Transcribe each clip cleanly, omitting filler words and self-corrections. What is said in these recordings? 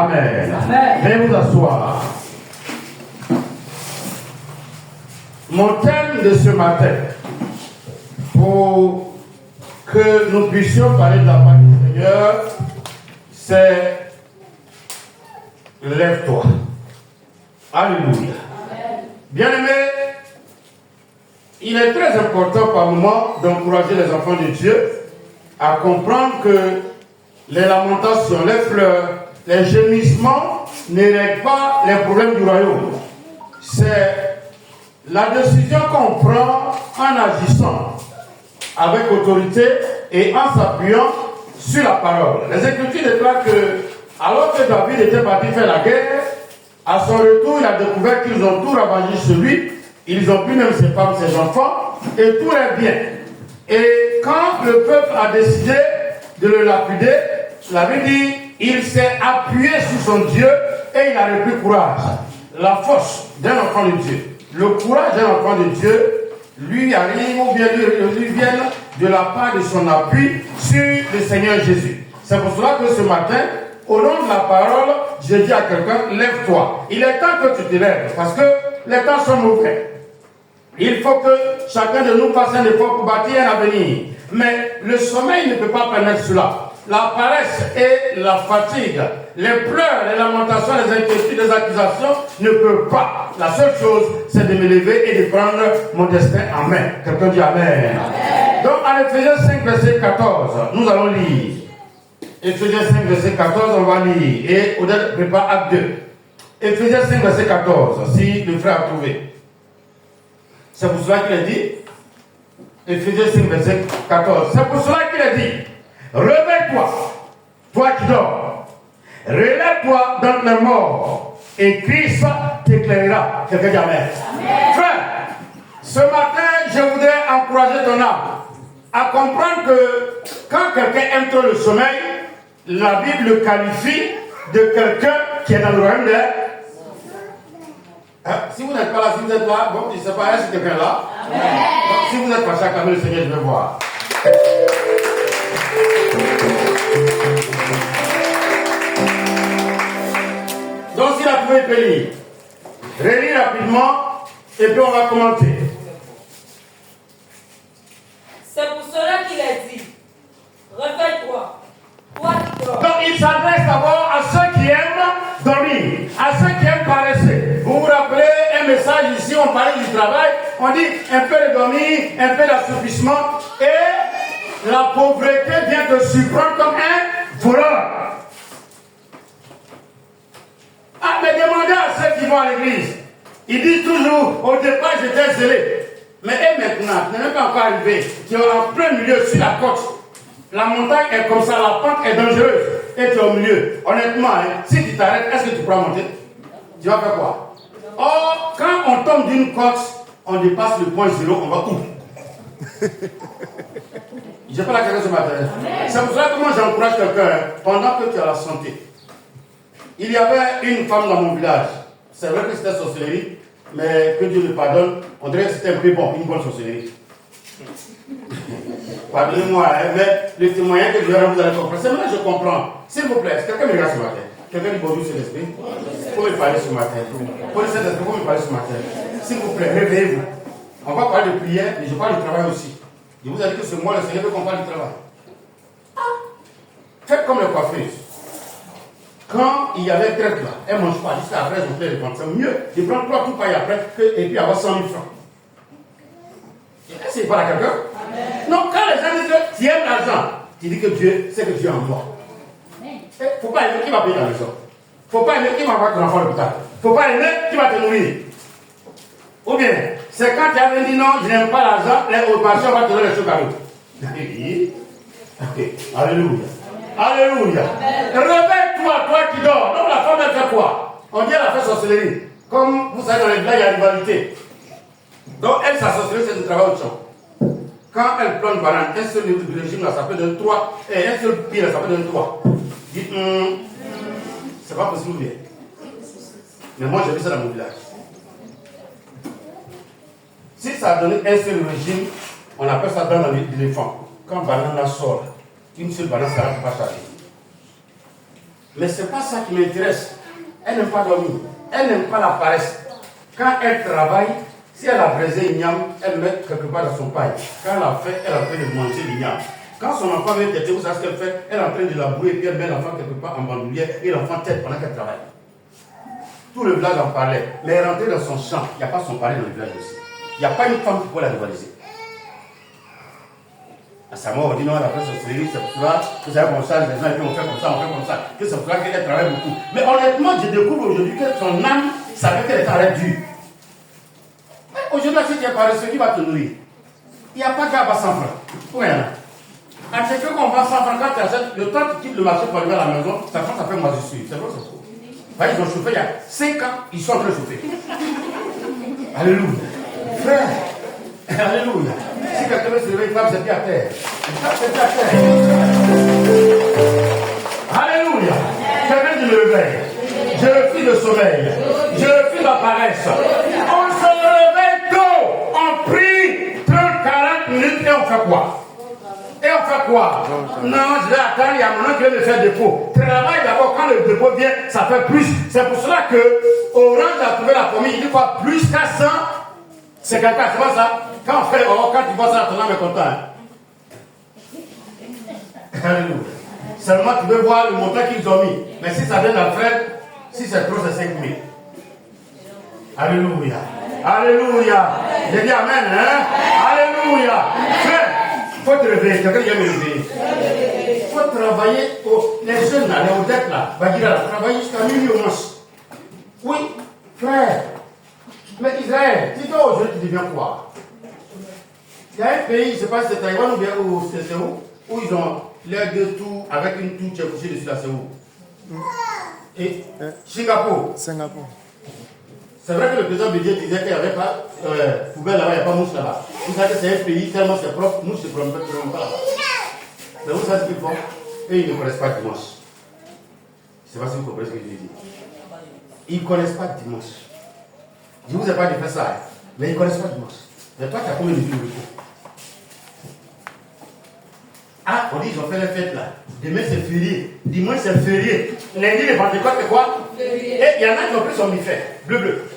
Amen. Veuillez vous asseoir. Mon thème de ce matin, pour que nous puissions parler de la part du Seigneur, c'est lève-toi. Alléluia. Bien-aimé, il est très important par moment d'encourager les enfants de Dieu à comprendre que les lamentations, les pleurs, les gémissements ne règlent pas les problèmes du royaume. C'est la décision qu'on prend en agissant avec autorité et en s'appuyant sur la parole. Les Écritures déclarent que, alors que David était parti faire la guerre, à son retour, il a découvert qu'ils ont tout ravagé chez lui. Ils ont pris même ses femmes, ses enfants, et tout est bien. Et quand le peuple a décidé de le lapider, la Bible dit, il s'est appuyé sur son Dieu et il a repris courage. La force d'un enfant de Dieu, le courage d'un enfant de Dieu, lui arrive ou bien lui vient de la part de son appui sur le Seigneur Jésus. C'est pour cela que ce matin, au nom de la parole, je dis à quelqu'un, lève-toi. Il est temps que tu te lèves parce que les temps sont mauvais. Il faut que chacun de nous fasse un effort pour bâtir un avenir. Mais le sommeil ne peut pas permettre cela. La paresse et la fatigue, les pleurs, les lamentations, les inquiétudes, les accusations ne peuvent pas. La seule chose, c'est de me lever et de prendre mon destin en main. Quelqu'un dit Amen. Amen. Donc, en Ephésiens 5, verset 14, nous allons lire. Ephésiens 5, verset 14, on va lire. Et Odette prépare acte 2. Ephésiens 5, verset 14, si le frère a trouvé. C'est pour cela qu'il a dit. Ephésiens 5, verset 14. C'est pour cela qu'il a dit. Réveille-toi, toi qui dors. Relève-toi dans les morts. Et Christ t'éclairera. Quelqu'un dit Amen. Frère, ce matin, je voudrais encourager ton âme à comprendre que quand quelqu'un aime trop le sommeil, la Bible le qualifie de quelqu'un qui est dans le royaume de... Si vous n'êtes pas là, si vous êtes là, bon, je ne sais pas, est-ce que quelqu'un est là? Donc, si vous n'êtes pas chaque année, le Seigneur, je vais voir. Donc, s'il a trouvé, il peut lire. Relis rapidement, et puis on va commenter. C'est pour cela qu'il a dit, réveille-toi, toi qui dors. Donc, il s'adresse d'abord à ceux qui aiment dormir, à ceux qui aiment paresser. Vous vous rappelez un message ici, on parlait du travail, on dit un peu de dormir, un peu d'assoupissement, et la pauvreté vient te surprendre comme un voleur. Ah, mais demandez à ceux qui vont à l'église. Ils disent toujours, au départ j'étais zélé. Mais maintenant, tu n'es même pas encore arrivé. Tu es en plein milieu, sur la côte. La montagne est comme ça, la pente est dangereuse. Et tu es au milieu. Honnêtement, si tu t'arrêtes, est-ce que tu pourras monter? Tu vas faire quoi? Or, quand on tombe d'une côte, on dépasse le point zéro, on va où? Je parle à quelqu'un ce matin. C'est pour ça que moi j'encourage quelqu'un, pendant que tu as la santé. Il y avait une femme dans mon village. C'est vrai que c'était sorcellerie, mais que Dieu le pardonne, on dirait que c'était un peu bon, une bonne sorcellerie. Pardonnez-moi, mais le témoignage que Dieu a, vous allez comprendre. C'est maintenant que je comprends. S'il vous plaît, quelqu'un me regarde ce matin. Quelqu'un dit bonjour, c'est l'esprit. Il faut me parler ce matin. Pour le Saint-Esprit, il faut me parler ce matin. S'il vous plaît, réveillez-vous. On va parler de prière, mais je parle du travail aussi. Je vous ai dit que c'est moi, le Seigneur, veut qu'on parle du travail. Faites comme les coiffeuses. Quand il y avait traite là, elle ne mange pas jusqu'à après, ils ont fait les comptes. C'est mieux de prendre 3 coups paille après et puis avoir 100 000 francs. Est-ce que c'est pas la quelqu'un? Non, quand les gens disent que tu aimes l'argent, tu dis que Dieu, c'est que Dieu est en moi. Il ne faut pas aimer qui va payer ta maison. Il ne faut pas aimer qui va avoir ton enfant à l'hôpital. Il ne faut pas aimer qui va te nourrir. Ou bien, c'est quand tu avais dit non, je n'aime pas l'argent, les opérations vont te donner les choses à l'autre. Ok, alléluia. Alléluia. Réveille-toi, toi qui dors. Donc la femme, elle fait quoi? On dit elle a fait sorcellerie. Comme vous savez, dans les blagues, il y a rivalité. Donc elle, sa sorcellerie, c'est de travailler au champ. Quand elle plante banane, un seul litre de régime, là, ça peut donner 3. Et un seul pied, là, ça peut donner 3. Dites, c'est pas possible bien. Mais moi, j'ai vu ça dans mon village. Si ça a donné un seul régime, on appelle ça dans l'éléphant. Quand banane là sort, une seule banane, ça ne va pas charger. Mais ce n'est pas ça qui m'intéresse. Elle n'aime pas dormir. Elle n'aime pas la paresse. Quand elle travaille, si elle a braisé une yam, elle met quelque part dans son paille. Quand elle a fait, elle est en train de manger l'igname. Quand son enfant vient têter, vous savez ce qu'elle fait? Elle est en train de la bouer et puis elle met l'enfant quelque part en bandoulière et l'enfant tête pendant qu'elle travaille. Tout le village en parlait. Mais elle est rentrée dans son champ. Il n'y a pas son palais dans le village aussi. Il n'y a pas une femme qui peut la rivaliser. À sa mort, on dit non, elle a fait sorcellerie, c'est pour cela, vous savez, on change les gens et puis on fait comme ça, que c'est pour cela qu'elle travaille beaucoup. Mais honnêtement, je découvre aujourd'hui que son âme savait qu'elle était en l'air dure. Aujourd'hui, si tu es paresseux, qui va te nourrir? Il n'y a pas qu'à bas 100 francs. Oui, hein. À ce qu'on vend 100 francs, quand tu achètes, le temps que tu quittes le marché pour arriver à la maison, ça fait moisissure. C'est vrai, c'est faux. Ils ont chauffé il y a 5 ans, ils sont en train de chauffer. Alléluia. Frère, alléluia. Si quelqu'un veut se lever, il frappe ses pieds à terre. Il frappe ses pieds à terre. Alléluia. Quelqu'un dit le réveil. Je refuse le sommeil. Je refuse la paresse. On se réveille tôt. On prie 30-40 minutes et on fait quoi? Et on fait quoi? Non, je vais attendre, il y a mon oncle qui vient de faire dépôt. Travaille d'abord, quand le dépôt vient, ça fait plus. C'est pour cela que Orange a trouvé la famille, il fois plus qu'à 100. C'est quelqu'un, tu vois ça? Quand on fait quand tu vois ça, ton âme est content. Hein? Alléluia. Seulement tu veux voir le montant qu'ils ont mis. Mais si ça vient d'Alfred, si c'est trop, c'est 5 000. Alléluia. Alléluia. J'ai dit Amen. Hein? Alléluia. Frère, il faut te réveiller. Quelqu'un vient me réveiller. Il faut travailler. Les jeunes là, les Odettes là, travailler jusqu'à minuit au moins. Oui, frère. Mais Israël, dis-toi aujourd'hui, tu deviens quoi? Il y a un pays, je ne sais pas si c'est Taïwan ou bien c'est où ils ont l'air de tout avec une touche couchée dessus là, c'est où? Et Singapour. C'est vrai que le président Bédier disait qu'il n'y avait pas poubelle là-bas, il n'y a pas mouche là-bas. Vous savez que c'est un pays tellement c'est propre, mouche ne se promène pas là-bas. Mais vous savez ce qu'ils font? Et ils ne connaissent pas dimanche. Je ne sais pas si vous comprenez ce que je dis. Ils ne connaissent pas dimanche. Je ne vous ai pas dit faire ça, hein? Mais ils ne connaissent pas dimanche. Mais toi, tu as combien de jours de repos? Ah, on dit ils ont fait la fête là. Demain c'est férié. Dimanche c'est férié. Lundi, le Pentecôte c'est quoi? Et il y en a qui ont pris son buffet. Bleu.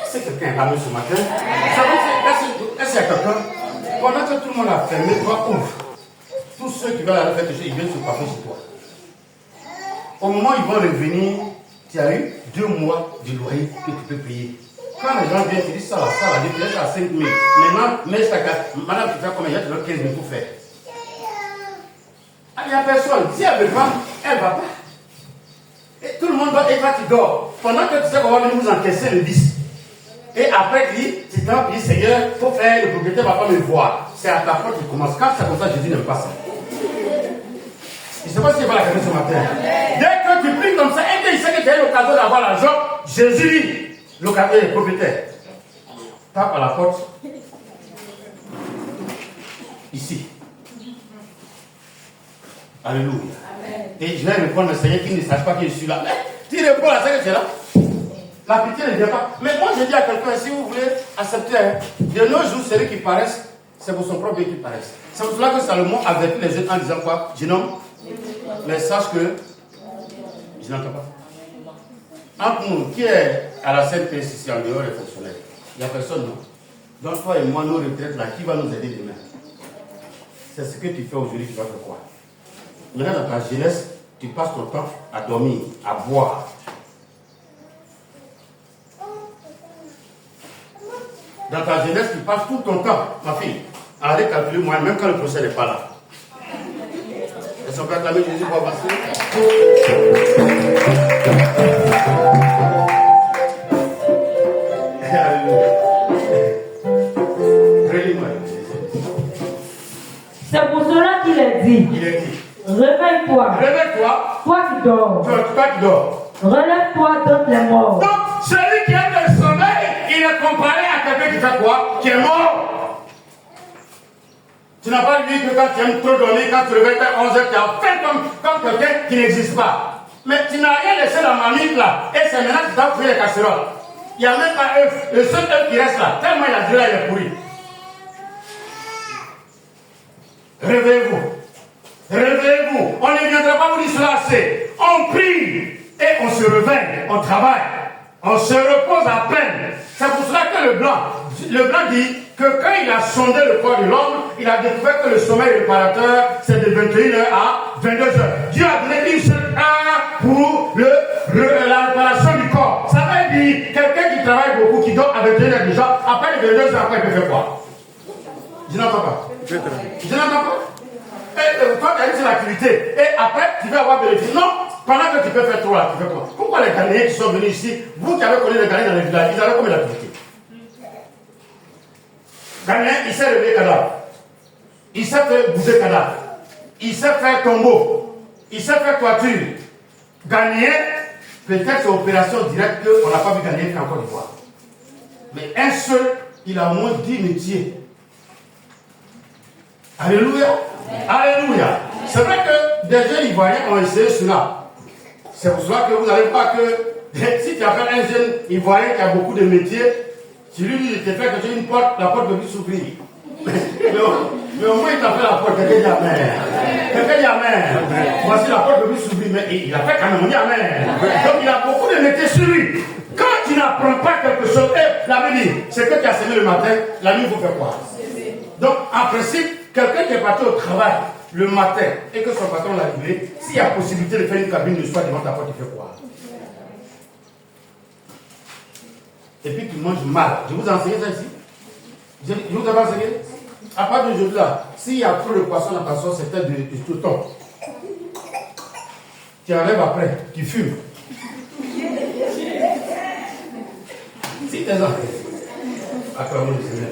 Est-ce que quelqu'un est parmi ce matin? Est-ce qu'il y a quelqu'un? Pendant que tout le monde a fermé, toi ouvre. Tous ceux qui veulent aller faire des choses, ils viennent se passer sur toi. Au moment où ils vont revenir, tu as eu 2 mois de loyer que tu peux payer. Quand les gens viennent, tu dis ça, tu laisses à 5 000. Maintenant, mais madame, tu fais combien? Il y a 15 000 pour faire. Il n'y a personne. Si elle ne veut pas, elle ne va pas. Et tout le monde va, et toi tu dors. Pendant que tu sais qu'on va venir vous encaisser le 10. Et après, tu t'en dis, Seigneur, il faut faire, le propriétaire ne va pas me voir. C'est à ta porte qu'il commence. Quand c'est comme ça, Jésus n'aime pas ça. Je ne sais pas si il va la faire ce matin. Dès que tu pries comme ça, et qu'il sait que tu as eu l'occasion d'avoir l'argent, Jésus dit, le propriétaire, tape à la porte. Ici. Alléluia. Amen. Et je vais répondre au Seigneur qui ne sache pas que je suis là. Mais tu réponds à ça que tu es là. La pitié ne vient pas. Mais moi je dis à quelqu'un, si vous voulez accepter, hein, de nos jours, celui qui paraissent, c'est pour son propre bien qu'il paraisse. C'est pour cela que Salomon avertit les jeunes en disant quoi? Jeune homme, mais sache que je n'entends pas. Entre nous, qui est à la CNP ici en dehors des fonctionnaires? Il n'y a personne, non? Donc toi et moi, nos retraites là, qui va nous aider demain? C'est ce que tu fais aujourd'hui, tu vas faire quoi? Maintenant, dans ta jeunesse, tu passes ton temps à dormir, à boire. Dans ta jeunesse, tu passes tout ton temps, ma fille, à aller calculer moi, même quand le procès n'est pas là. Est-ce qu'on peut acclamer Jésus pour avancer? C'est pour cela qu'il est dit. Il est dit. Réveille-toi. Réveille-toi. Toi qui dors. Toi qui dors. Relève-toi d'entre les morts. Donc, celui qui a le sommeil, il est comparé à quelqu'un qui fait quoi? Qui est mort. Tu n'as pas dit que quand tu aimes trop dormir, quand tu réveilles à 11h, tu as fait comme quelqu'un qui n'existe pas. Mais tu n'as rien laissé dans ma mythe là. Et c'est maintenant que tu as pris les casseroles. Il n'y a même pas œuf. Le seul œuf qui reste là, tellement il a duré, il est pourri. Réveillez-vous. Réveillez-vous. On ne viendra pas vous dire cela assez. On prie et on se réveille, on travaille. On se repose à peine. C'est pour cela que le blanc dit que quand il a sondé le corps de l'homme, il a découvert que le sommeil réparateur, c'est de 21h à 22h. Dieu a donné une seule heure pour la réparation du corps. Ça veut dire, quelqu'un qui travaille beaucoup, qui dort à 21h déjà, après les 22h, après il peut faire quoi? Je n'entends pas. Je n'entends pas. Et toi, tu as une seule activité. Et après, tu vas avoir bénéfice. Non, pendant que tu peux faire toi, tu fais quoi? Pourquoi les Ghanéens qui sont venus ici, vous qui avez connu les Ghanéens dans les villages, ils avaient combien d'activités? Ghanéen, il sait lever cadavre. Il sait faire bouger cadavre. Il sait faire tombeau. Il sait faire toiture. Ghanéen, peut-être c'est opération directe qu'on n'a pas vu Ghanéen faire en Côte d'Ivoire. Mais un seul, il a au moins 10 métiers. Alléluia. Alléluia. C'est vrai que des jeunes Ivoiriens ont essayé cela. C'est pour cela que vous n'allez pas que, si tu appelles un jeune Ivoirien qui a beaucoup de métiers, tu lui dis, tu fais que tu as une porte, la porte peut plus s'ouvrir. Mais au moins il t'a fait la porte, quelqu'un dit Amen. Quelqu'un dit Amen. Voici la porte peut plus s'ouvrir, mais il a fait quand même, on dit Amen. Donc il a beaucoup de métiers sur lui. Quand tu n'apprends pas quelque chose, la Bible dit, c'est que tu as semé le matin, la nuit il faut faire quoi? Donc en principe, quelqu'un qui est parti au travail le matin et que son patron l'a livré, s'il y a possibilité de faire une cabine le soir devant ta porte, il fait quoi? Et puis tu manges mal. Je vous ai enseigné ça ici. Je vous avais enseigné. À part d'aujourd'hui là, s'il y a trop de poisson dans ta sauce, c'est peut-être de thon. Tu enlèves après, tu fumes. Si t'es là. Acclamons le Seigneur.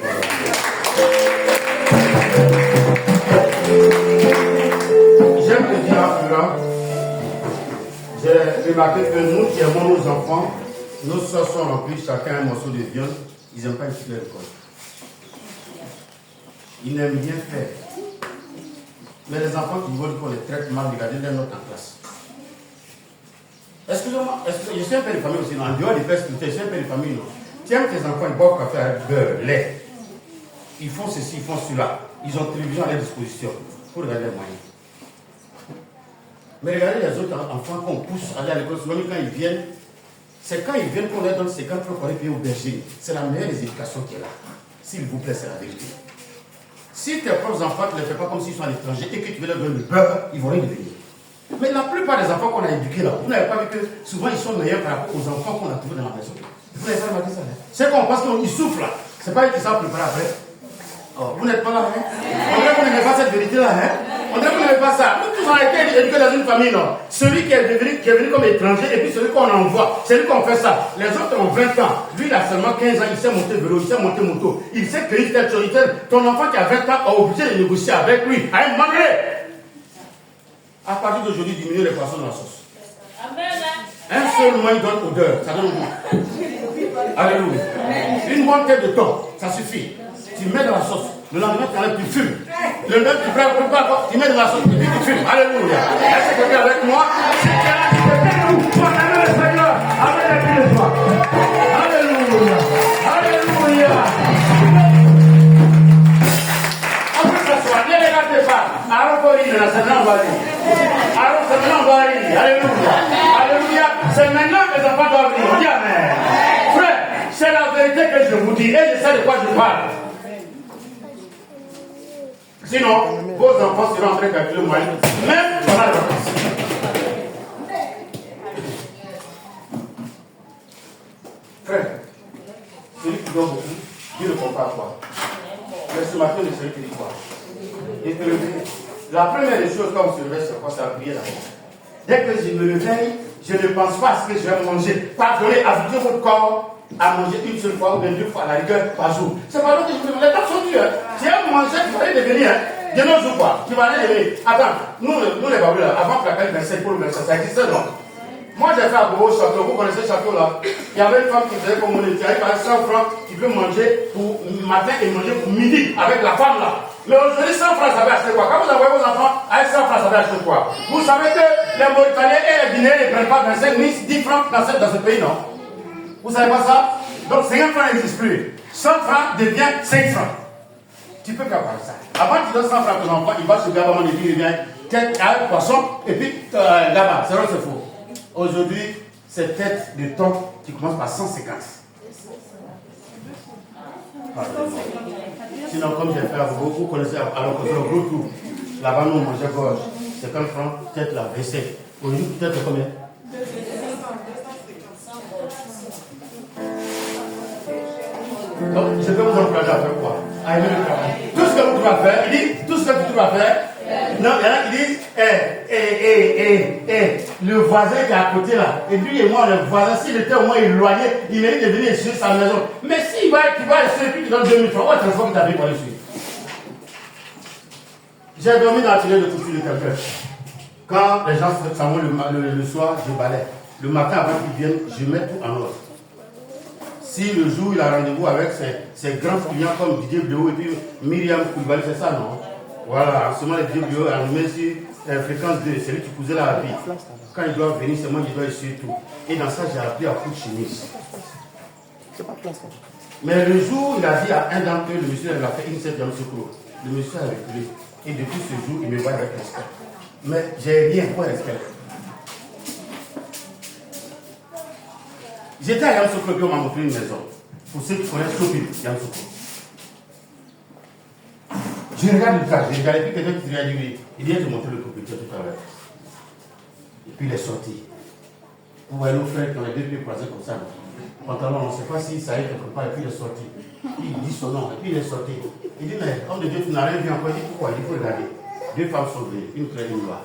J'aime le dire à Florent. J'ai remarqué que nous qui aimons nos enfants, nos soeurs sont remplies chacun un morceau de viande, ils n'aiment pas étudier l'école. Ils n'aiment rien faire. Mais les enfants qui veulent qu'on les traite mal, regardez les notes en classe. Excusez-moi, je suis un père de famille aussi, non? En dehors des pères spirituels, je suis un père de famille, non? Tu aimes tes enfants, ils boivent café avec beurre, lait. Ils font ceci, ils font cela. Ils ont télévision à leur disposition. Il faut regarder les moyens. Mais regardez les autres enfants qu'on pousse à aller à l'école, même quand ils viennent, c'est quand ils viennent qu'on leur donne 50 francs pour aller payer au berger. C'est la meilleure des éducations qui est là. S'il vous plaît, c'est la vérité. Si tes propres enfants, tu ne les fais pas comme s'ils sont à l'étranger et que tu veux leur donner le beurre, ils vont rien devenir. Mais la plupart des enfants qu'on a éduqués là, vous n'avez pas vu que souvent ils sont meilleurs par rapport aux enfants qu'on a trouvés dans la maison. Vous n'avez pas remarqué ça, hein? C'est qu'on pense qu'ils souffrent là. C'est pas eux qui savent préparer après. Oh, vous n'êtes pas là, hein? On dirait que vous n'aimez pas cette vérité-là, hein? On dirait que vous n'aimez pas ça. Nous tous on a été éduqués dans une famille, non? Celui qui est venu comme étranger et puis celui qu'on envoie, c'est lui qu'on fait ça. Les autres ont 20 ans. Lui, il a seulement 15 ans, il sait monter vélo, il sait monter moto. Il sait cueillir telle chose. Ton enfant qui a 20 ans est obligé de négocier avec lui à un moment donné. À partir d'aujourd'hui, diminuer les poissons dans la sauce. Amen. Un seul moyen donne odeur, ça donne goût. Alléluia. Une bonne tête de thon, ça suffit. Tu mets dans la sauce. Le lendemain, tu enlèves, tu fumes. Le lendemain, tu prends, tu mets dans la sauce, et puis tu fumes. Alléluia. Est-ce que tu es avec moi? Si tu es là, tu peux faire nous. Toi, amène le Seigneur. Amène la vie de toi. Alléluia. Alléluia. On peut s'asseoir. Ne regardez pas. Aaron Corine, c'est maintenant on va lire. Aaron, c'est maintenant on va lire. Alléluia. Alléluia. C'est maintenant que les enfants doivent venir. On dit Amen. Frère, c'est la vérité que je vous dis. Et je sais de quoi je parle. Sinon, vos enfants seront en train de calculer le moyen, même pendant les vacances. Frère, celui qui donne beaucoup, Dieu ne compte pas à toi. Mais ce matin, le Seigneur te dit quoi? Et te lever. La première des choses quand on se réveille, c'est quoi? C'est la prière d'abord. Dès que je me réveille, je ne pense pas à ce que je vais manger. Pardonnez, habituez votre corps à manger une seule fois ou bien 2 fois à la rigueur par jour. C'est pas l'autre que je me les temps sont durs. Tu aimes manger, tu vas aller devenir. De nos jours, quoi. Tu vas aller devenir. Attends, nous les babous là, avant que la carte 25 pour le 25, ça existait non? Moi j'ai fait à Bobo château, vous connaissez le château là? Il y avait une femme qui faisait comme on dit, tu arrives à 100 francs, tu peux manger pour matin et manger pour midi avec la femme là. Mais aujourd'hui 100 francs ça va acheter quoi? Quand vous envoyez vos enfants, avec 100 francs ça va acheter quoi? Vous savez que les Mauritaniens et les Guinéens ne prennent pas 25 000, 10 francs dans ce pays, non? Vous savez pas ça? Donc 50 francs n'existe plus. 100 francs devient 5 francs. Tu peux faire ça. Avant tu donnes 100 francs à ton enfant, il va se gaver avant de dire, il vient, tête à un poisson, et puis là-bas, c'est vrai, c'est faux. Aujourd'hui, cette tête de thon, tu commences par 150. Sinon, comme j'ai fait à vous connaissez, alors que c'est un gros tour. Là-bas, nous, on mangeait gorge. 50 francs, tête la vaisselle. Aujourd'hui, peut-être combien? Donc, je vais vous encourager à faire quoi? À aimer le travail. Tout ce que vous devez faire, il dit, tout ce que tu dois faire. Non, il y en a qui disent, le voisin qui est à côté là, et lui et moi, le voisin, s'il était au moins éloigné, il mérite de venir sur sa maison. Mais s'il va, tu vas essayer, puis tu donnes 2000 francs, on va transformer ta vie pour aller suivre. J'ai dormi dans l'atelier de couture de quelqu'un. Quand les gens s'en vont le soir, je balaye. Le matin, avant qu'ils viennent, je mets tout en ordre. Si le jour il a rendez-vous avec ses grands clients comme Didier Bio et puis Myriam Koulibaly, c'est ça, non? Voilà, en ce moment, les Didier Bio animés sur fréquence 2, c'est lui qui cousait la vie. Quand il doit venir, c'est moi qui dois essuyer tout. Et dans ça, j'ai appris à coudre chemise. Mais le jour, il a dit à un d'entre eux, le monsieur il a fait une septième secours. Le monsieur a reculé. Et depuis ce jour, il me voit avec respect. Mais j'ai rien pour respect. J'étais à Yamoussoukro, puis on m'a montré une maison. Pour ceux qui connaissent Sopil, Yamoussoukro. Je regarde le tas, je regarde, et puis quelqu'un qui dit, il vient de montrer le propriétaire tout à l'heure. Et puis il est sorti. Vous voyez nos frères qui ont les deux pieds croisés comme ça. Pantalon, on ne sait pas si ça est quelque part, et puis il est sorti. Puis il dit son nom, et puis il est sorti. Il dit, mais homme de Dieu, tu n'as rien vu encore. Il dit, pourquoi? Il faut regarder. Deux femmes sont venues, une claire et une noire.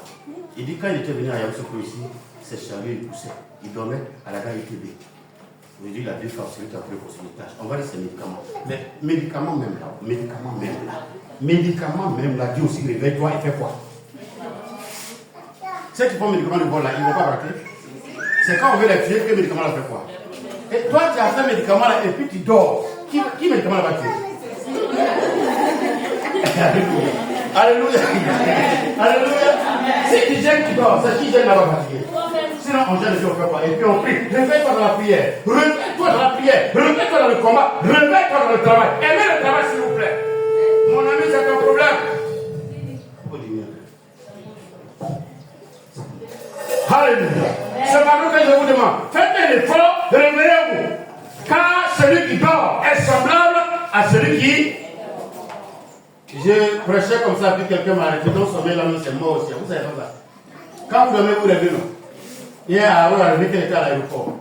Il dit, quand il était venu à Yamoussoukro ici, ses chariots, il poussait. Il dormait à la gare ITB. Il dit, il a deux femmes, c'est lui qui a pris pour son étage. On va dire ses médicaments. Mais médicaments même là, médicaments même là, dis aussi, réveille-toi et fais quoi? Ceux qui font médicaments de vol là, ils ne vont pas braquer. C'est quand on veut les tuer que le médicament là fait quoi? Et toi, tu as fait un médicament là et puis tu dors. Qui médicament là va tuer? Alléluia. Alléluia. Si tu gênes, tu dors. C'est qui gêne là va fatiguer. Sinon, on gêne et on fait quoi? Et puis on prie. Réveille-toi dans la prière. Réveille-toi dans la prière. Réveille-toi dans le combat. Réveille-toi dans le travail. Aimez le travail, s'il vous plaît. Mon ami, c'est un problème. Alléluia. C'est par que je vous demande. Faites un effort, réveillez-vous. Car celui qui dort est semblable à celui qui... Je prêchais comme ça, puis quelqu'un m'a arrêté. Donc, sommeil là, c'est mort aussi. Vous savez pas ça. Quand vous dormez, vous levez, non? Hier, on a arrivé qu'elle était à l'aéroport.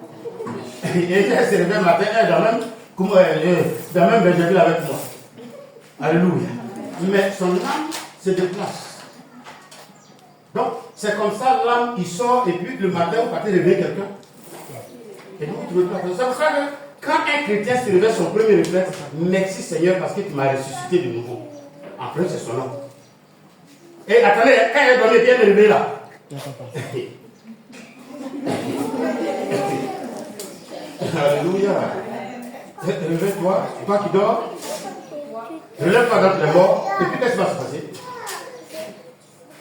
Et elle s'est réveillée le matin, elle est dans le même Benjamin avec moi. Alléluia. Mais son âme se déplace. Donc, c'est comme ça, l'âme, il sort, et puis le matin, vous partez réveiller quelqu'un. Et donc, vous trouvez pas. C'est pour ça que quand un chrétien se réveille, son premier réflexe, merci Seigneur parce que tu m'as ressuscité de nouveau. En fait, c'est son nom. Et attendez, quand elle est dormie, bien réveillée là. Alléluia. Réveille-toi, toi qui dors. Relève-toi dans tes morts. Et puis qu'est-ce qui va se passer?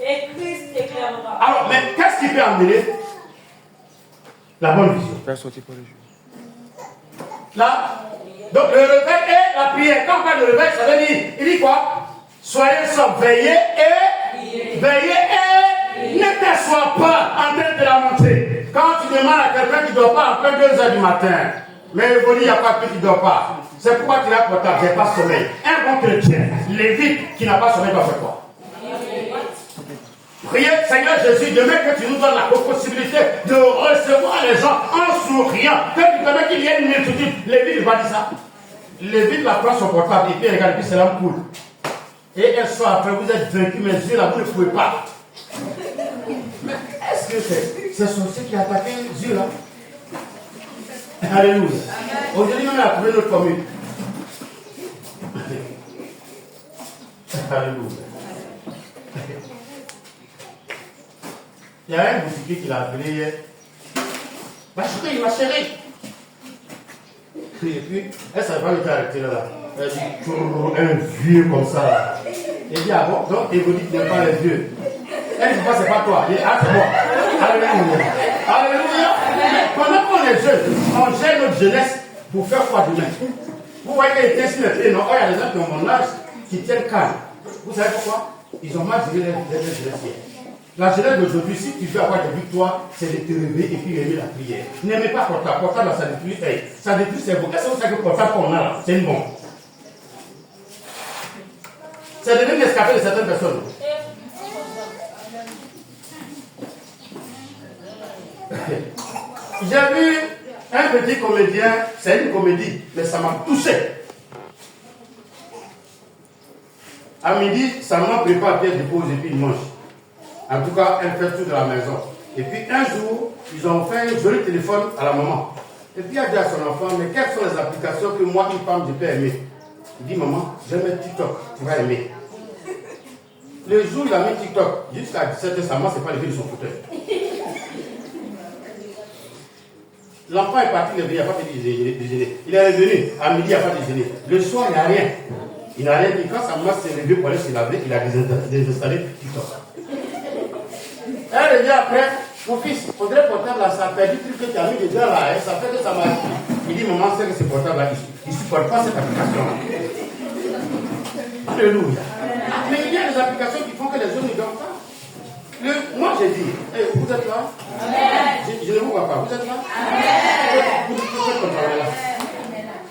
Et Christ éclairera. Alors, mais qu'est-ce qui peut amener la bonne vision? Là, donc le réveil et la prière. Quand on parle de réveil, ça veut dire, il dit quoi? Soyez sobres, veillez et ne t'assois pas en train de lamenter. Quand tu demandes à quelqu'un qui ne dort pas après 2h du matin, mais il n'y a pas que tu ne dors pas. C'est pourquoi tu l'as portable, j'ai pas sommeil. Un bon chrétien, lévite qui n'a pas sommeil doit faire quoi? Priez, Seigneur Jésus, demain que tu nous donnes la possibilité de recevoir les gens en souriant. Que tu permets qu'il y ait une multitude. Lévite va dire ça. Lévite va prendre son portable et puis regarde, puis c'est l'ampoule. Et elle sort après, vous êtes vaincu, mes yeux là, vous ne pouvez pas. Mais est-ce que c'est sorcier qui a attaqué les yeux là? Alléluia. Aujourd'hui, on a trouvé notre commune. Alléluia. Il y a un boutiquier qui l'a appelé hier. Ma chérie, ma chérie. Et puis, elle ne savait pas qu'il était arrêté là. Elle dit, un vieux comme ça là. Il dit, ah bon, donc il vous dit qu'il n'aime pas les vieux. Elle dit, c'est pas toi. Il dit, ah c'est moi. Alléluia. Alléluia. Pendant qu'on est jeunes, on gère notre jeunesse pour faire quoi demain? Vous voyez qu'elle était sur le pied, non? Il y a des gens qui ont mon âge. qui tiennent calme. Vous savez pourquoi? Ils ont mal géré les jeunesse hier. La jeunesse d'aujourd'hui, si tu veux avoir des victoires, c'est de te réveiller et puis aimer la prière. N'aimez pas portable. Portable, ça détruit le cerveau. Qu'est-ce que vous savez que portable qu'on a là? C'est une bombe. C'est devenu l'escapé de certaines personnes. J'ai vu un petit comédien, c'est une comédie, mais ça m'a touché. À midi, sa maman prépare pièce de pause et puis il mange. En tout cas, elle fait tout de la maison. Et puis un jour, ils ont fait un joli téléphone à la maman. Et puis elle a dit à son enfant, mais quelles sont les applications que moi, une femme, je peux aimer? Il dit, maman, j'aime TikTok, tu vas aimer. Le jour où il a mis TikTok, jusqu'à 17h, sa maman ne s'est pas levée de son fauteuil. L'enfant est parti, il n'a pas fait déjeuner. Il est revenu, à midi, il n'a pas déjeuné. Le soir, il n'y a rien. Il n'a rien dit. Quand sa maman s'est levée pour aller se laver, il a désinstallé TikTok. Elle revient après, mon fils, il faudrait portable là, ça fait du truc que tu as mis dedans là, ça fait que ça m'a dit. Il dit, maman, c'est que ce portable là, il ne supporte pas cette application là. Alléluia. Mais il y a des applications qui font que les jeunes ne dorment pas. Moi j'ai dit, vous êtes là? Je ne vous vois pas, vous êtes là?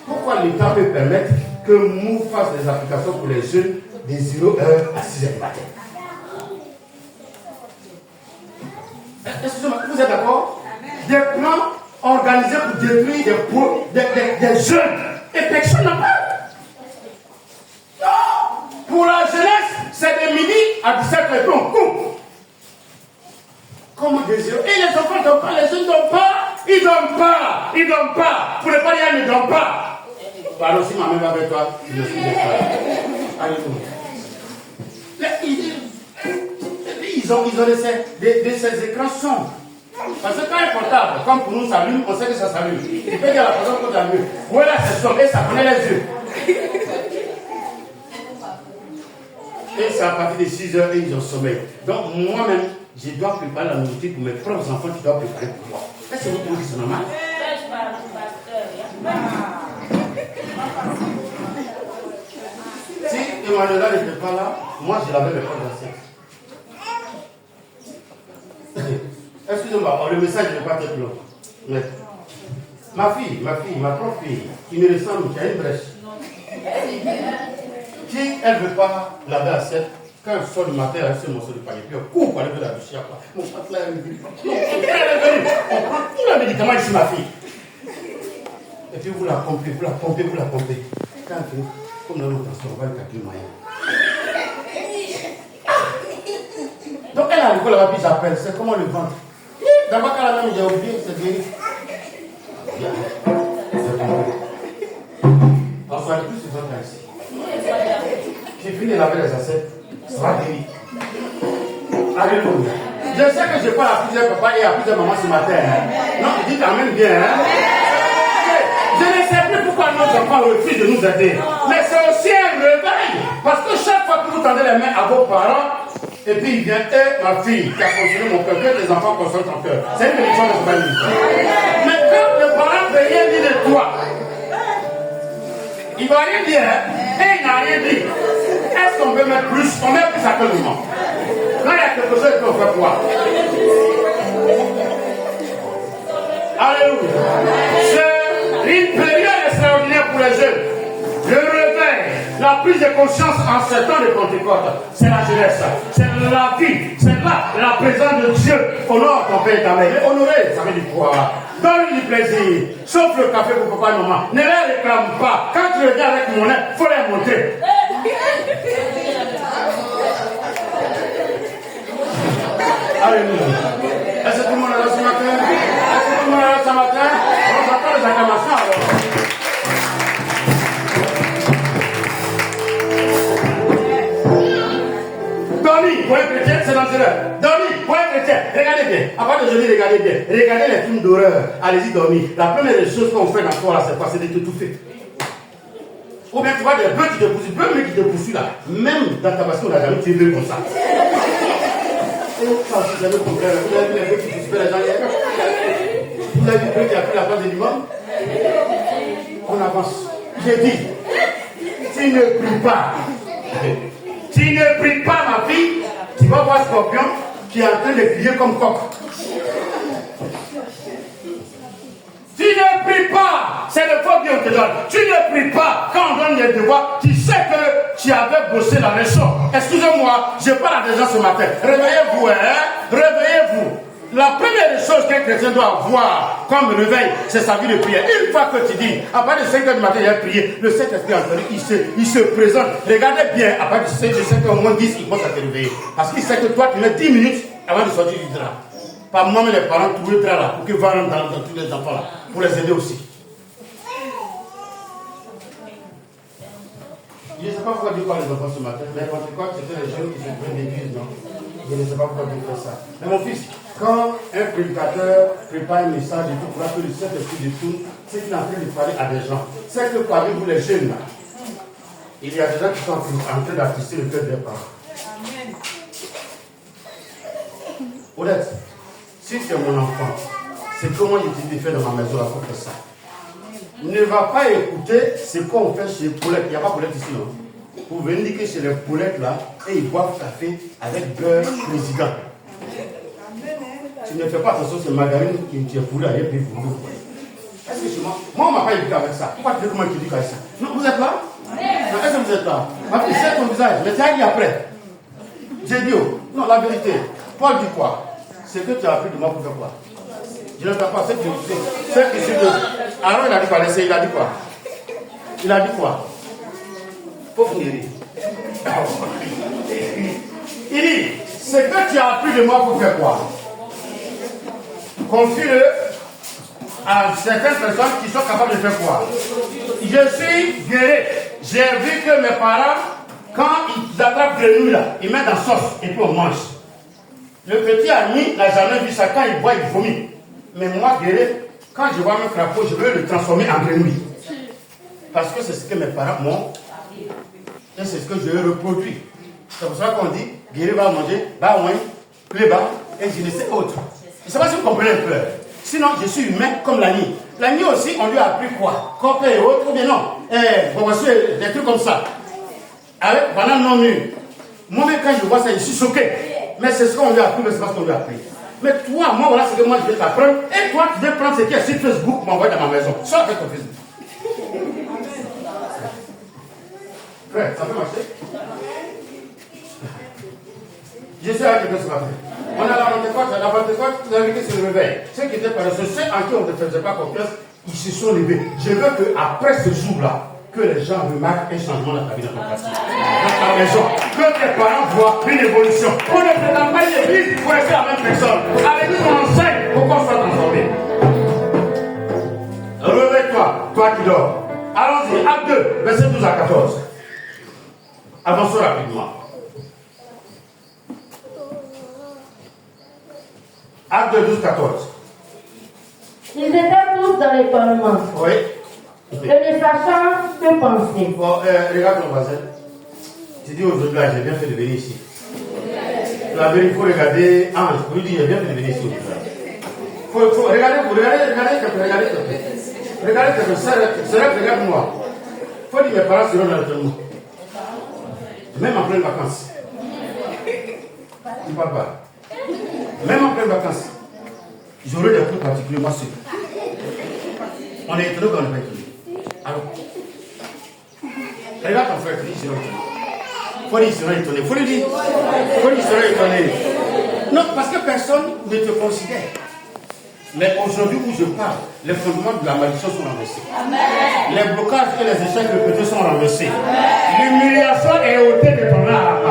Pourquoi l'État peut permettre que nous fasse des applications pour les jeunes de 0h à 6h du matin? Excusez-moi, vous êtes d'accord? Des plans organisés pour détruire des jeunes et personne n'a peur. Non! Pour la jeunesse, c'est de midi à 17h, donc coupe. Comment désirer? Et les enfants ne dorment pas, les jeunes ne dorment pas. Ils ne dorment pas, ils ne dorment pas. Pour ne pas dire, ils ne dorment pas. Alors si ma mère va avec toi, je suis ils ont ces écrans sombres. Parce que quand un portable, comme pour nous s'allume, on sait que ça s'allume. Il peut dire à la personne qu'on t'allume. Voilà, c'est sombre et ça connaît les yeux. Et c'est à partir de 6h et ils ont sommeil. Donc moi-même, je dois préparer la nourriture pour mes propres enfants qui doivent préparer pour moi. Est-ce que vous trouvez que c'est normal? Si Emmanuela n'était pas là, moi je l'avais mes propres assiettes. Excusez-moi, le message n'est pas très long. Mais ma propre fille, qui me ressemble, qui a une brèche. Si elle ne veut pas laver l'assiette, quand elle sort le matin, elle se morceau de panier, puis elle court pour aller faire la douche. Mon patelin est venu. On prend tous les médicaments ici, ma fille. Et puis vous la pompez. Quand elle fait, comme dans notre on va le calculer moyen. Donc elle a l'école là-bas, puis j'appelle, c'est comment le ventre. D'abord quand la même j'ai oublié, c'est guéri. On soit plus ce ventre là ici. J'ai fini de laver les assiettes, ça va guérir. Alléluia. Je sais que je parle à plusieurs papas et à plusieurs mamans ce matin. Hein. Non, dites quand même bien. Hein. Je ne sais plus pourquoi nos enfants refusent de nous aider. Mais c'est aussi un réveil. Parce que chaque fois que vous tendez les mains à vos parents, et puis il vient, ma fille qui a fonctionné mon cœur, que les enfants consomment ton cœur. C'est une bénédiction de ce famille. Mais quand le parent ne veut rien dire de toi, il ne va rien dire, hein? Et il n'a rien dit. Est-ce qu'on peut mettre plus? On met plus à quel moment? Quand il y a quelque chose qu'on fait quoi? Alléluia. C'est une période extraordinaire pour les jeunes. Le réveil, la prise de conscience en ce temps de Pentecôte, c'est la jeunesse, c'est la vie, c'est là la présence de Dieu. Honore ton Père et ta mère. Honorer, ça veut dire quoi? Donne-lui du plaisir, sauf le café pour papa et maman. Ne les réclame pas. Quand tu reviens avec mon aide, il faut les montrer. Alléluia. Est-ce que tout le monde est là ce matin? Est-ce que tout le monde est là ce matin? On s'attend les acclamations alors. Dormir pour un chrétien, c'est dangereux. Dormir pour un chrétien, regardez bien. Avant de dormir, regardez bien. Regardez les films d'horreur. Allez-y dormir. La première des choses qu'on fait dans ce là, c'est quoi? C'est de t'étouffer. Ou bien tu vois des bœufs qui te poursuivent. Bœufs qui te poursuivent là. Même dans ta bassin, on n'a jamais tué bœufs comme ça. Ça, c'est le problème. Vous avez vu les bœufs qui poursuivent les gens hier? Vous avez vu le bœuf qui a pris la place de l'imam? On avance. J'ai dit, tu ne pries pas. Tu ne pries pas, ma fille, tu vas voir Scorpion qui est en train de crier comme coq. Tu ne pries pas, c'est le faux Dieu qui te donne. Tu ne pries pas quand on donne des devoirs, tu sais que tu avais bossé la leçon. Excusez-moi, je parle à des gens ce matin. Réveillez-vous, hein? Réveillez-vous. La première chose qu'un chrétien doit avoir comme réveil, c'est sa vie de prière. Une fois que tu dis, à partir de 5 h du matin, il a prié, le Saint-Esprit entendu, il se présente. Regardez bien, à partir de 5 h au moins 10, il commence à te réveiller. Parce qu'il sait que toi, tu mets 10 minutes avant de sortir du drap. Par moi, les parents trouvent le drap là, pour qu'ils vendent dans tous les enfants là, pour les aider aussi. Je ne sais pas pourquoi Dieu parle les enfants ce matin, mais quand tu crois que c'était les jeunes qui se prennent l'église, non? Je ne sais pas pourquoi Dieu fait ça. Mais mon fils, quand un prédicateur prépare un message et tout, pour que le Saint-Esprit détourne, c'est qu'il est en train de parler à des gens. C'est que parmi vous les jeunes là, il y a des gens qui sont en train d'attiser le cœur des parents. Amen. Honnête, si tu es mon enfant, c'est comment je t'ai fait dans ma maison là pour faire ça. Ne va pas écouter ce qu'on fait chez Paulette. Il n'y a pas Paulette ici, non? Vous venez dire que chez les Paulettes là, et ils boivent café avec beurre président. Tu ne fais pas attention, c'est margarine qui est pourrie à et puis vous. Est-ce que chez moi, on ne m'a pas éduqué avec ça. Pourquoi tu veux comment tu éduques avec ça? Non, vous êtes là? Non, est-ce que vous êtes là? Ma fille, c'est ton visage, mais tu as dit après. J'ai dit, oh, non, la vérité. Paul dit quoi? C'est que tu as appris de moi pour faire quoi? Je ne sais pas, c'est que c'est de. Aaron, il a dit quoi? Il a dit quoi? Il a dit quoi? Faut finir. Il dit, c'est que tu as appris de moi pour faire quoi? Confie-le à certaines personnes qui sont capables de faire quoi? Je suis guéri. J'ai vu que mes parents, quand ils attrapent grenouilles là, ils mettent dans sauce et puis on mange. Le petit ami n'a jamais vu ça. Quand il boit, il vomit. Mais moi, guéri, quand je vois mon crapaud, je veux le transformer en grenouille. Parce que c'est ce que mes parents m'ont. Et c'est ce que je reproduis. C'est pour ça qu'on dit, guéri va manger, va manger, pléba, et je ne sais autre. Je ne sais pas si vous comprenez un peu. Sinon, je suis humain comme l'agneau. L'agneau aussi, on lui a appris quoi? Copé et autres, ou bien non. Des trucs comme ça. Avec banane non mûre. Moi-même, quand je vois ça, je suis choqué. Mais c'est ce qu'on lui a appris, mais c'est pas ce qu'on lui a appris. Mais toi, moi, voilà ce que moi je vais t'apprendre. Et toi, tu viens prendre ce qui est sur Facebook, m'envoyer dans ma maison. Sors avec ton Facebook. Frère, ça peut marcher? Je sais à quelqu'un ce matin. On a la Pentecôte, vous avez vu que c'est le réveil. Ceux qui étaient paresseux, ceux en qui on ne faisait pas confiance, ils se sont levés. Je veux qu'après ce jour-là, que les gens remarquent un changement dans ta vie, dans ton quartier, dans ta maison. Que tes parents voient une évolution. On ne prétend pas une église pour rester la même personne. Avec nous, on enseigne pour qu'on soit transformé. Réveille-toi, toi qui dors. Allons-y, acte 2, verset 12 à 14. Avançons rapidement. Acte 2, 12, 14. Ils étaient tous dans l'étonnement. Oui. Et ne sachant que penser. Bon, regarde ton voisin. Tu dis aujourd'hui, là, j'ai bien fait de venir ici. La vérité, il faut regarder Ange. Vous lui dites, j'ai bien fait de venir ici. Regardez quelqu'un, regarde-moi. Il faut dire, mes parents seront dans le tournoi. Même en pleine vacances. Tu ne parles pas. Même en pleine vacances. J'aurai des trucs particulièrement sûrs. On est étonné qu'on n'est pas étonné. Alors, regarde ton frère, il sera étonné. Faut dire, il sera étonné. Faut lui dire, il sera étonné. Non, parce que personne ne te considère. Mais aujourd'hui où je parle, les fondements de la malédiction sont renversés. Les blocages et les échecs répétés sont renversés. L'humiliation est ôtée de ton âme.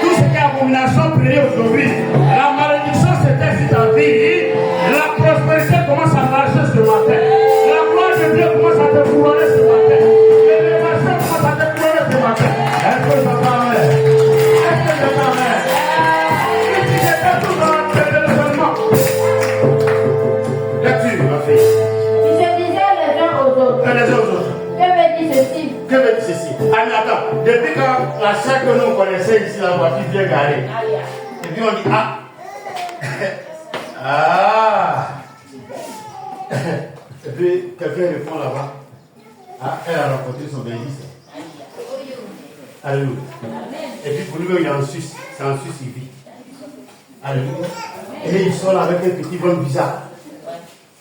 Tout ce qui est abomination priée aujourd'hui, la malédiction s'était sur ta vie. La prospérité commence à marcher ce matin. La gloire de Dieu commence à te couronner ce matin. L'élévation commence à te couronner ce matin. Est-ce que ça va? Est-ce que ça va? Ici, j'étais tout dans l'événement. Lecture, ma fille. Ils se disaient les uns aux autres. Et les autres. Que veut dire ceci? Que veut dire ceci? Ah, mais attends, depuis quand la chair que nous connaissons ici, la voiture vient garée. Et puis on dit, ah. Ah. Et puis quelqu'un répond là-bas. Ah, elle a rencontré son belle-fils. Alléluia. Et puis pour lui, il est en Suisse. C'est en Suisse, il vit. Alléluia. Et il sort avec un petit bon bizarre.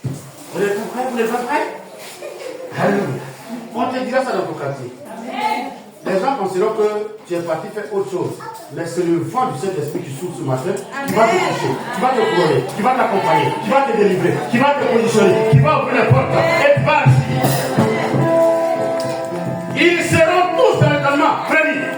Vous n'êtes pas prêts? Vous n'êtes pas prêts? Alléluia. On te dira ça dans ton quartier. Les gens considèrent que tu es parti faire autre chose. Mais c'est le vent du Saint-Esprit qui souffle ce matin, qui va te toucher, qui va te couronner, qui va t'accompagner, qui va te délivrer, qui va te positionner, qui va ouvrir les portes. Et tu vas assis. Ils seront tous dans l'étonnement. Prédit.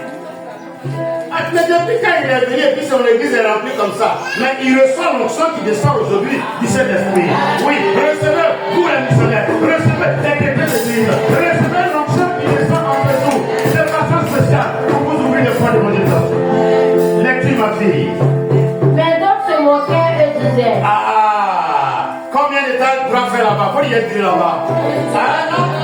Mais depuis quand il est venu et puis son église est remplie comme ça. Mais il reçoit l'onction qui descend aujourd'hui du Saint-Esprit. Oui, recevez, vous les missionnaires, recevez les chrétiens de l'église, recevez l'onction qui descend entre nous. C'est façon spéciale pour vous ouvrir les portes de mon Jésus. Lecture, ma fille. Mais d'autres se moquaient et disaient: Combien de temps tu dois faire là-bas? Faut y être là-bas.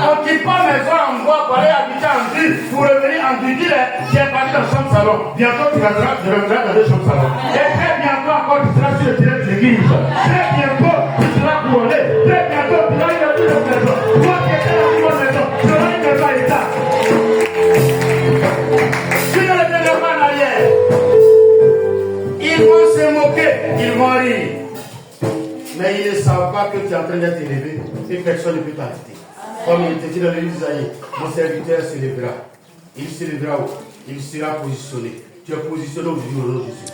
On ne quitte pas maison en bois pour aller habiter en ville, pour revenir en ville. Tu es parti dans la chambre salon. Bientôt tu rentreras dans la chambre salon. Et très bientôt encore tu seras sur le terrain de l'église. Très bientôt tu seras couronné. Très bientôt tu auras une autre maison. Toi qui étais dans une bonne maison, tu auras une maison à l'état. Tu ne reviendras pas en arrière. Ils vont se moquer, ils vont rire. Mais ils ne savent pas que tu es en train d'être élevé et personne ne peut t'arrêter. Comme il était dit dans l'église d'Isaïe, mon serviteur se lèvera. Il se lèvera où? Il sera positionné. Tu es positionné aujourd'hui au nom de Jésus.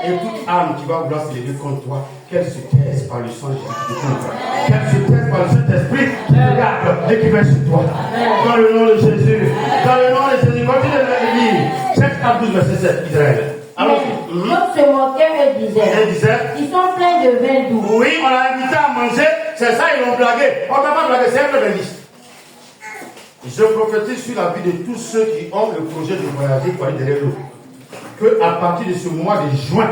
Et toute âme qui va vouloir se lever contre toi, qu'elle se taise par le sang de Jésus contre toi. Qu'elle se taise par le Saint-Esprit qui te garde et qui va sur toi. Dans le nom de Jésus. Dans le nom de Jésus. Continue de le lire. 7 12 verset 7, Israël. Alors, d'autres se moquaient et disaient: Ils sont pleins de vin doux. Oui, on l'a invité à manger, c'est ça, ils l'ont blagué. On t'a pas blagué, c'est un peu d'indice. Je prophétise sur la vie de tous ceux qui ont le projet de voyager pour aller derrière l'eau. Qu'à partir de ce mois de juin,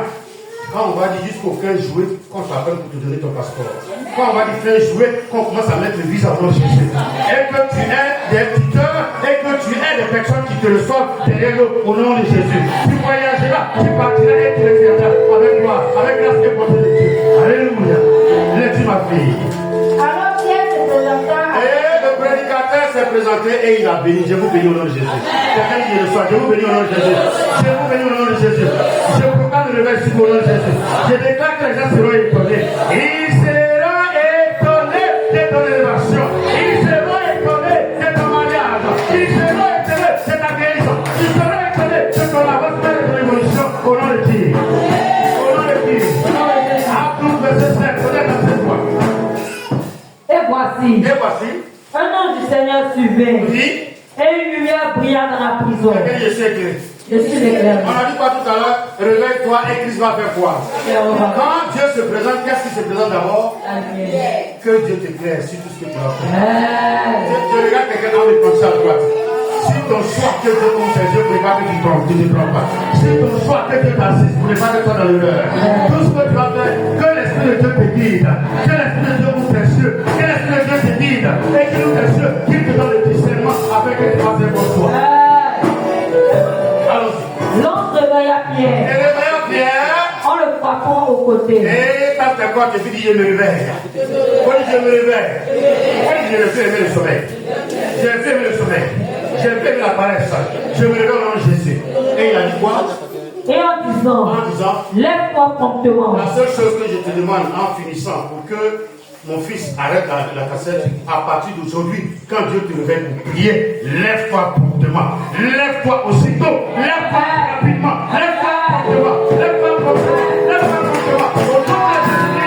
quand on va dire jusqu'au 15 juillet, qu'on t'appelle pour te donner ton passeport. Quand on va dire 15 juillet, qu'on commence à mettre le visa dans le Jésus. Et que tu aies des tuteurs, et que tu aies des personnes qui te reçoivent derrière l'eau au nom de Jésus. Tu voyageras, tu partiras et tu reviendras avec gloire, avec grâce et bonté de Dieu. Alléluia. Laisse ma fille. Alors Pierre se présenta. Et le prédicateur s'est présenté et il a béni. Je vous bénis au nom de Jésus. Quelqu'un qui reçoit, je vous bénis au nom de Jésus. Je vous bénis au nom de Jésus. Je proclame le réveil sur au nom de Jésus. Je déclare que les gens seront étonnés. Ils seront étonnés de ton élévation. Ils seront étonnés de ton mariage. Ils seront étonnés de ta guérison. Ils seront étonnés de ton avancement et de ton évolution au nom de Dieu. Au nom de Dieu. À tout verset 7, connaître dans cette voie. Et voici, un ange du Seigneur suivait. Oui. Et une lumière brilla dans la prison. Je suis éclairé. Je suis l'éclairé. On a dit quoi tout à l'heure? Réveille-toi et Christ va faire quoi? Quand Dieu se présente, qu'est-ce qui se présente d'abord? Que Dieu t'éclaire sur tout ce que tu vas faire. Tu regardes quelqu'un dans les pensées à droite. Si ton choix que Dieu compte ses yeux, pour ne pas que tu trompes, tu ne trompes pas. Si ton choix que Dieu t'assiste, pour ne pas que tu sois dans l'erreur. Tout ce que tu vas faire, que l'Esprit de Dieu te guide. Que l'Esprit de Dieu ouvre tes yeux. Que l'Esprit de Dieu te guide. Et qu'il ouvre tes yeux, qu'il te donne le discernement avec que tu vas faire pour toi. Allons-y. L'ange réveilla Pierre. Et réveille Pierre. En le frappant au côté. Et quand tu quoi, tu dis je me réveille. Quand je me réveille. Quand je me fais aimer le sommeil. Je me fais aimer le sommeil. Je me fais aimer la paresse. Je me réveille au nom de Jésus. Et il a dit quoi? Et en disant, lève-toi promptement. La seule chose que je te demande en finissant, pour que mon fils arrête la cassette, à partir d'aujourd'hui, quand Dieu te réveille pour prier, lève-toi promptement. Lève-toi aussitôt. Lève-toi.